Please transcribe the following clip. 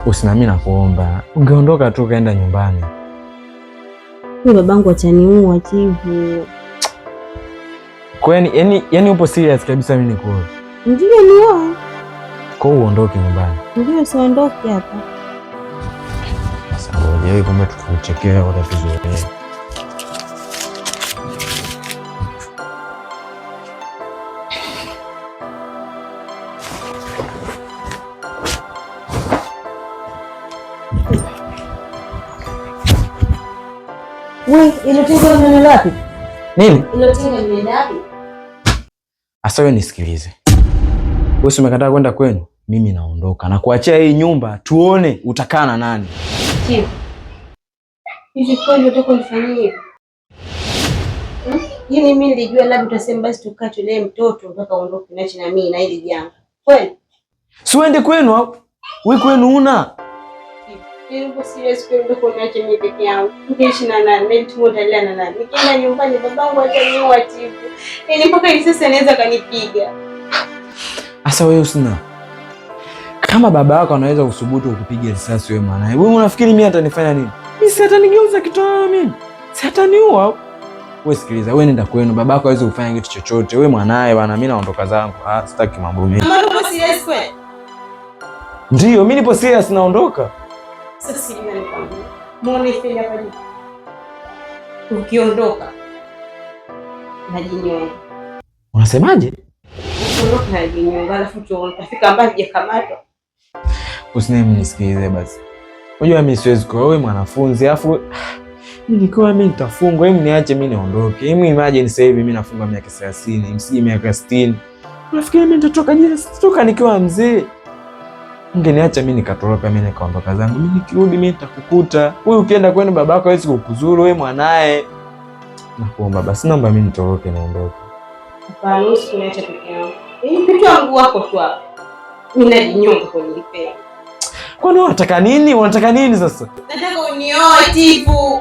Usina, mimi nakuomba ungeondoka tu kaenda nyumbani. Wewe babangu ataniua Chivu. Kwani yani upo serious kabisa mimi nikuoe? Ndio nioe. Kwa hiyo uondoke nyumbani. Ndio siondoke hapa. Sasa wewe kumbe tukuchekea wala tuzoee. Wewe ile tenga ni wapi? Nini? Ile tenga ni wapi? Asa wewe nisikilize. Wewe umekataa kwenda kwenu, mimi naondoka na kuachia hii nyumba tuone utakaa na nani. Chief. Hivi kweli unataka nifanyie? Yini mimi nilijua labda utasema basi tukaa tulee mtoto mpaka uondoke na mimi na hili jambo. Kweli? Si uende kwenu au? Wewe kwenu una? Niko serious kweli ndio kuacha mimi peke yangu. Nikiishi na nani? Mtu mmoja na nani? Nikienda nyumbani babangu ataniua Chief. Yaani mpaka hivi sasa anaweza kanipiga. Asa wewe usina. Kama baba yako anaweza kusubutu kukupiga risasi wewe mwanae, wewe unafikiri mimi atanifanya nini? Mimi si atanigeuza kitoweo mimi. Si ataniua. Wewe sikiliza, wewe nenda kwenu, baba yako hawezi kufanya kitu chochote. Wewe mwanae bwana, mimi naondoka zangu. Sitaki mambo mengi. Mama uko serious kweli? Ndio, mimi nipo serious naondoka. Sasa sikiliza nikwambie. Muone fenya hapa juu. Ukiondoka najinyonga. Unasemaje? Ukiondoka najinyonga alafu tutafika mbali hajakamatwa. Usinemi nisikilize basi. Unajua mimi siwezi kwa wewe mwanafunzi alafu nikiwa mimi nitafungwa, hebu niache mimi niondoke. Hebu imagine sasa hivi mimi nafungwa miaka 30, msiji miaka 60. Unafikiri mimi nitatoka je? Sitoka nikiwa mzee. Ungeniacha mimi nikatoroka, mimi nikaondoka zangu. Mimi nikirudi mimi nitakukuta. Wewe ukienda kwenu babako hawezi kukuzuru wewe mwanae. Nakuomba basi naomba mimi nitoroke niondoke. Hapana, usiniache peke yangu. Kitu wangu wako tu hapa. Mimi najinyonga kwa nilipea. Kwani unataka nini? Unataka nini sasa? Nataka unioe Tifu.